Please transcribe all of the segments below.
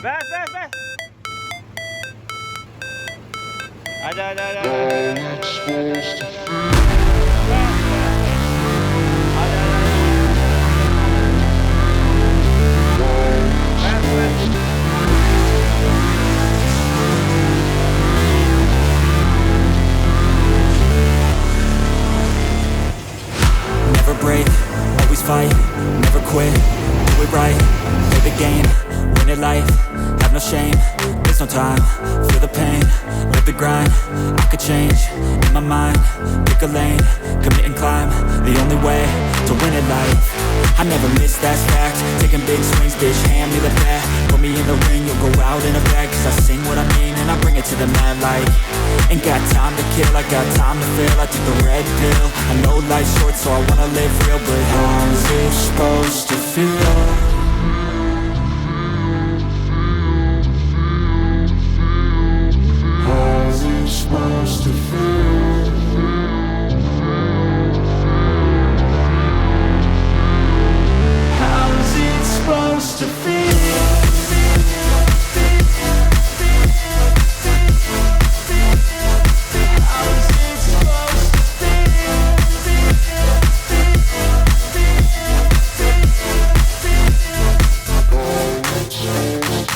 Never break, always fight, never quit, do it right, play the game, win it life, have no shame, there's no time, feel the pain, live the grind, I could change, in my mind, pick a lane, commit and climb, the only way to win it life, I never miss, that's fact, taking big swings, bitch, hand me the bat, put me in the ring, you'll go out in a bag, cause I sing what I mean and I bring it to the mad light, ain't got time to kill, I got time to feel, I took the red pill, I know life's short so I wanna live real, but how's it supposed to feel? How's it supposed to feel? How's it supposed to feel?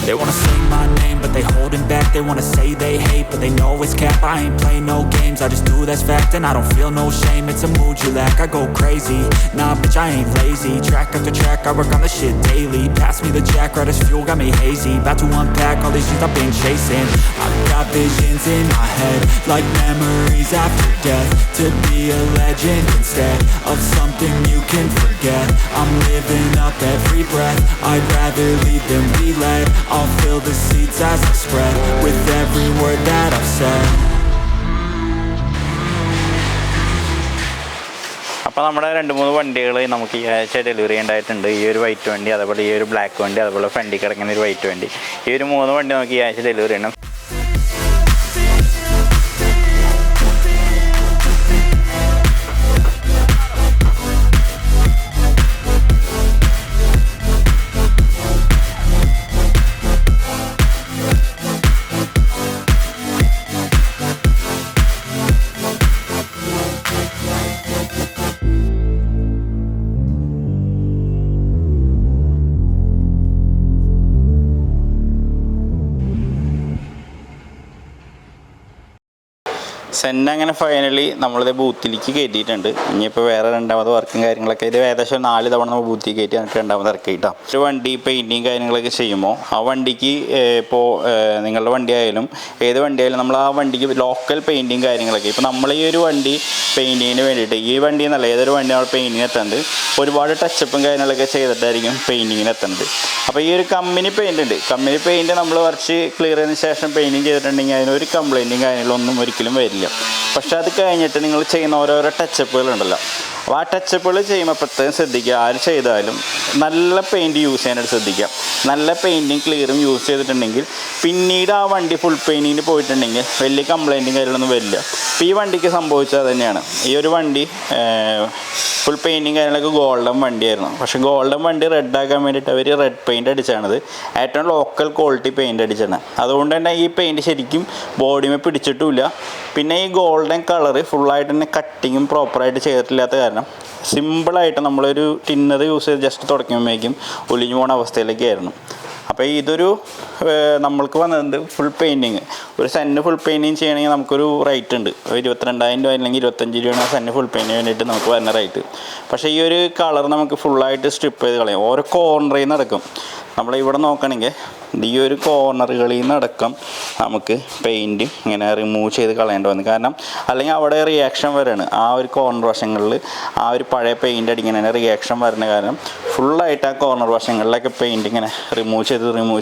They wanna say my name, but they holding back. They wanna say they hate, but they know it's cap. I ain't playing no games, I just do that's fact. And I don't feel no shame, it's a mood you lack. I go crazy, nah bitch I ain't lazy. Track after track, I work on the shit daily. Pass me the jack, right as fuel, got me hazy. About to unpack all these things I've been chasing. I've got visions in my head, like memories after death. To be a legend instead of something you can forget. I'm living up every breath, I'd rather lead than be led. I'll fill the seats as I spread with every word that I've said. അപ്പോൾ നമ്മുടെ 2-3 വണ്ടികൾ നമുക്ക് ഈ ആഴ്ച delivery ഉണ്ടായിട്ടുണ്ട്. ഈ ഒരു white വണ്ടി, അതുപോലെ ഈ ഒരു ബ്ലാക്ക് വണ്ടി, അതുപോലെ ഫ്രണ്ടിൽ കിടക്കുന്ന ഒരു വൈറ്റ് വണ്ടി. ഈ ഒരു 3 വണ്ടി നമുക്ക് ഈ ആഴ്ച ഡെലിവറി ചെയ്യണം. സെന്ന അങ്ങനെ ഫൈനലി നമ്മളിത് ബൂത്തിലേക്ക് കയറ്റിയിട്ടുണ്ട്. ഇനിയിപ്പോൾ വേറെ രണ്ടാമത് വർക്കും കാര്യങ്ങളൊക്കെ ഇത് ഏകദേശം 4 തവണ നമ്മൾ ബൂത്തിൽ കയറ്റി നമുക്ക് രണ്ടാമത് ഇറക്കിയിട്ടാണ്. ഒരു വണ്ടി പെയിൻറ്റിങ് കാര്യങ്ങളൊക്കെ ചെയ്യുമ്പോൾ ആ വണ്ടിക്ക് ഇപ്പോൾ നിങ്ങളുടെ വണ്ടി ആയാലും ഏത് വണ്ടി ആയാലും നമ്മൾ ആ വണ്ടിക്ക് ലോക്കൽ പെയിൻറ്റിങ് കാര്യങ്ങളൊക്കെ ഇപ്പോൾ നമ്മൾ ഈ ഒരു വണ്ടി പെയിൻറ്റിങ്ങിന് വേണ്ടിയിട്ട് ഈ വണ്ടി എന്നല്ല ഏതൊരു വണ്ടി നമ്മൾ പെയിൻറ്റിങ്ങിന് എത്തുന്നത് ഒരുപാട് ടച്ചപ്പും കാര്യങ്ങളൊക്കെ ചെയ്തിട്ടായിരിക്കും പെയിൻറ്റിങ്ങിന് എത്തുന്നത്. അപ്പോൾ ഈ ഒരു കമ്പനി പെയിൻ്റ് ഉണ്ട്. കമ്പനി പെയിൻറ്റ് നമ്മൾ കുറച്ച് ക്ലിയർ ചെയ്തതിന് ശേഷം പെയിൻറ്റിങ് ചെയ്തിട്ടുണ്ടെങ്കിൽ അതിനൊരു കംപ്ലൈൻറ്റും കാര്യങ്ങളൊന്നും ഒരിക്കലും വരില്ല. പക്ഷെ അത് കഴിഞ്ഞിട്ട് നിങ്ങൾ ചെയ്യുന്ന ഓരോരോ ടച്ചപ്പുകളുണ്ടല്ലോ, അപ്പോൾ ആ ടച്ചപ്പുകൾ ചെയ്യുമ്പോൾ പ്രത്യേകം ശ്രദ്ധിക്കുക. ആര് ചെയ്താലും നല്ല പെയിൻറ്റ് യൂസ് ചെയ്യാനായിട്ട് ശ്രദ്ധിക്കുക. നല്ല പെയിൻറ്റും ക്ലിയറും യൂസ് ചെയ്തിട്ടുണ്ടെങ്കിൽ പിന്നീട് ആ വണ്ടി ഫുൾ പെയിൻറ്റിങ്ങിന് പോയിട്ടുണ്ടെങ്കിൽ വലിയ കംപ്ലൈൻറ്റും കാര്യങ്ങളൊന്നും വരില്ല. അപ്പോൾ ഈ വണ്ടിക്ക് സംഭവിച്ചത് തന്നെയാണ്. ഈ ഒരു വണ്ടി ഫുൾ പെയിൻറ്റിങ് കാര്യങ്ങളൊക്കെ ഗോൾഡൻ വണ്ടിയായിരുന്നു. പക്ഷേ ഗോൾഡൻ വണ്ടി റെഡ് ആക്കാൻ വേണ്ടിയിട്ട് അവർ റെഡ് പെയിൻറ്റ് അടിച്ചാണത്. ഏറ്റവും ലോക്കൽ ക്വാളിറ്റി പെയിൻറ്റ് അടിച്ചാണ്. അതുകൊണ്ട് തന്നെ ഈ പെയിൻറ്റ് ശരിക്കും ബോഡിമേ പിടിച്ചിട്ടുമില്ല. പിന്നെ ഈ ഗോൾഡൻ കളറ് ഫുള്ളായിട്ട് തന്നെ കട്ടിങ്ങും പ്രോപ്പറായിട്ട് ചെയ്തിട്ടില്ലാത്ത കാരണം സിമ്പിളായിട്ട് നമ്മളൊരു ടിന്നർ യൂസ് ചെയ്ത് ജസ്റ്റ് തുടക്കുമ്പോഴേക്കും ഒലിഞ്ഞു പോകുന്ന അവസ്ഥയിലേക്കായിരുന്നു. അപ്പോൾ ഇതൊരു നമ്മൾക്ക് വന്നത് ഫുൾ പെയിൻറ്റിങ് ഒരു സെന്ന് ഫുൾ പെയിൻറ്റിങ് ചെയ്യണമെങ്കിൽ നമുക്കൊരു റേറ്റ് ഉണ്ട്. 22,000 രൂപ അല്ലെങ്കിൽ 25 രൂപയാണ് സെന്ന് ഫുൾ പെയിൻറ്റിന് വേണ്ടിയിട്ട് നമുക്ക് വരുന്ന റേറ്റ്. പക്ഷേ ഈ ഒരു കളർ നമുക്ക് ഫുള്ളായിട്ട് സ്ട്രിപ്പ് ചെയ്ത് കളയാം. ഓരോ കോർണറിൽ നിന്ന് അടക്കം നമ്മളിവിടെ നോക്കുകയാണെങ്കിൽ ഈ ഒരു കോർണറുകളിൽ നിന്നടക്കം നമുക്ക് പെയിൻറ്റ് ഇങ്ങനെ റിമൂവ് ചെയ്ത് കളയേണ്ടി വന്നു. കാരണം അല്ലെങ്കിൽ അവിടെ റിയാക്ഷൻ വരെയാണ് ആ ഒരു കോർണർ വശങ്ങളിൽ ആ ഒരു പഴയ പെയിൻറ്റ് അടിക്കുന്നതിന് റിയാക്ഷൻ വരുന്ന കാരണം ഫുള്ളായിട്ട് ആ കോർണർ വശങ്ങളിലൊക്കെ പെയിൻറ്റ് ഇങ്ങനെ റിമൂവ്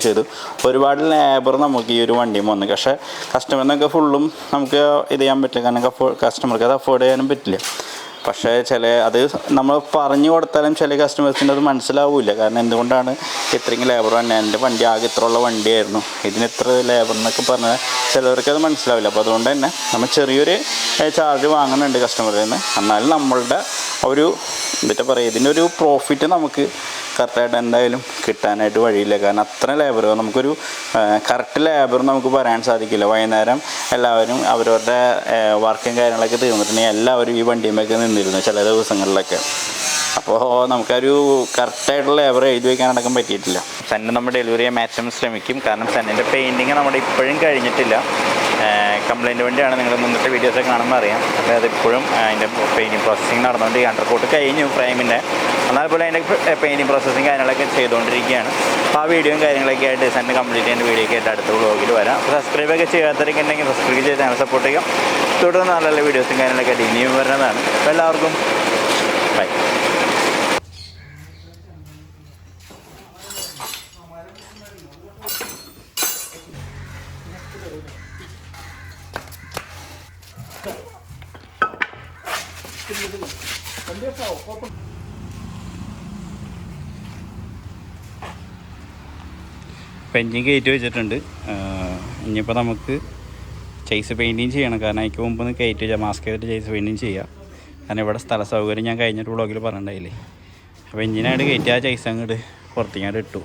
ചെയ്ത് ഒരുപാട് ലേബർ നമുക്ക് ഈ ഒരു വണ്ടിയും വന്നു. പക്ഷേ കസ്റ്റമറിനൊക്കെ ഫുള്ളും നമുക്ക് ഇത് ചെയ്യാൻ പറ്റില്ല. കാരണം കസ്റ്റമർക്ക് അത് അഫോർഡ് ചെയ്യാനും പറ്റില്ല. പക്ഷേ അത് നമ്മൾ പറഞ്ഞു കൊടുത്താലും ചില കസ്റ്റമേഴ്സിൻ്റെ അത് മനസ്സിലാവില്ല. കാരണം എന്തുകൊണ്ടാണ് ഇത്രയും ലേബർ തന്നെ, എൻ്റെ വണ്ടി ആകെ ഇത്ര ഉള്ള വണ്ടിയായിരുന്നു, ഇതിന് ഇത്ര ലേബർ എന്നൊക്കെ പറഞ്ഞാൽ ചിലവർക്ക് അത് മനസ്സിലാവില്ല. അപ്പോൾ അതുകൊണ്ട് തന്നെ നമ്മൾ ചെറിയൊരു ചാർജ് വാങ്ങുന്നുണ്ട് കസ്റ്റമറിൽ നിന്ന്. എന്നാലും നമ്മളുടെ ഒരു എന്താ പറയുക ഇതിൻ്റെ ഒരു പ്രോഫിറ്റ് നമുക്ക് കറക്റ്റായിട്ട് എന്തായാലും കിട്ടാനായിട്ട് വഴിയില്ല. കാരണം അത്ര ലേബർ നമുക്കൊരു കറക്റ്റ് ലേബർ നമുക്ക് പറയാൻ സാധിക്കില്ല. വൈകുന്നേരം എല്ലാവരും അവരവരുടെ വർക്കും കാര്യങ്ങളൊക്കെ തീർന്നിട്ടുണ്ടെങ്കിൽ എല്ലാവരും ഈ വണ്ടിയുമൊക്കെ നിന്നിരുന്നു ചില ദിവസങ്ങളിലൊക്കെ. അപ്പോൾ നമുക്കൊരു കറക്റ്റായിട്ടുള്ള ലേബർ എഴുതി വയ്ക്കാനടക്കം പറ്റിയിട്ടില്ല. സണ്ണ് നമ്മൾ ഡെലിവറി ചെയ്യാൻ മാക്സിമം ശ്രമിക്കും. കാരണം സണ്ണിൻ്റെ പെയിൻറ്റിങ് നമ്മുടെ ഇപ്പോഴും കഴിഞ്ഞിട്ടില്ല. കംപ്ലയിൻറ്റ് വണ്ടിയാണ്, നിങ്ങൾ മുന്നത്തെ വീഡിയോസൊക്കെ കാണുമ്പോൾ അറിയാം. അപ്പോൾ അതിപ്പോഴും അതിൻ്റെ പെയിൻറ്റിങ് പ്രോസസ്സിങ് നടന്നുകൊണ്ട് അണ്ടർ കോട്ട് കഴിഞ്ഞു ഫ്രെയിമിൻ്റെ. അതേപോലെ അതിൻ്റെ പെയിൻറ്റിങ് പ്രോസസ്സിങ് കാര്യങ്ങളൊക്കെ ചെയ്തുകൊണ്ടിരിക്കുകയാണ്. അപ്പോൾ ആ വീഡിയോയും കാര്യങ്ങളൊക്കെ ആയിട്ട് സണ്ണ് കംപ്ലീറ്റ് ചെയ്യുന്ന വീഡിയോ ഒക്കെ ആയിട്ട് അടുത്ത വ്ളോഗിൽ വരാം. അപ്പോൾ സബ്സ്ക്രൈബൊക്കെ ചെയ്യാത്തവരൊക്കെ ഉണ്ടെങ്കിൽ സബ്സ്ക്രൈബ് ചെയ്ത് ചാനൽ സപ്പോർട്ട് ചെയ്യാം. തുടർന്ന് നല്ല നല്ല വീഡിയോസും കാര്യങ്ങളൊക്കെ ആയിട്ട് ഇനിയും വരുന്നതാണ്. അപ്പോൾ എല്ലാവർക്കും ബൈ. പെയിൻറ്റിങ് കയറ്റി വെച്ചിട്ടുണ്ട്. ഇനിയിപ്പോൾ നമുക്ക് ചേസ് പെയിൻറ്റിങ് ചെയ്യണം. കാരണം അതിക്ക് മുമ്പ് ഒന്ന് കയറ്റി വെച്ചാൽ മാസ്ക് ചെയ്തിട്ട് ചേസ് പെയിൻറ്റിങ് ചെയ്യാം. കാരണം ഇവിടെ സ്ഥല സൗകര്യം ഞാൻ കഴിഞ്ഞിട്ട് വ്ളോഗിൽ പറഞ്ഞിട്ടുണ്ടായില്ലേ. അപ്പോൾ എഞ്ചിനായിട്ട് കയറ്റി ആ ചേസ് അങ്ങോട്ട് പുറത്തേക്കായിട്ട് ഇട്ടു.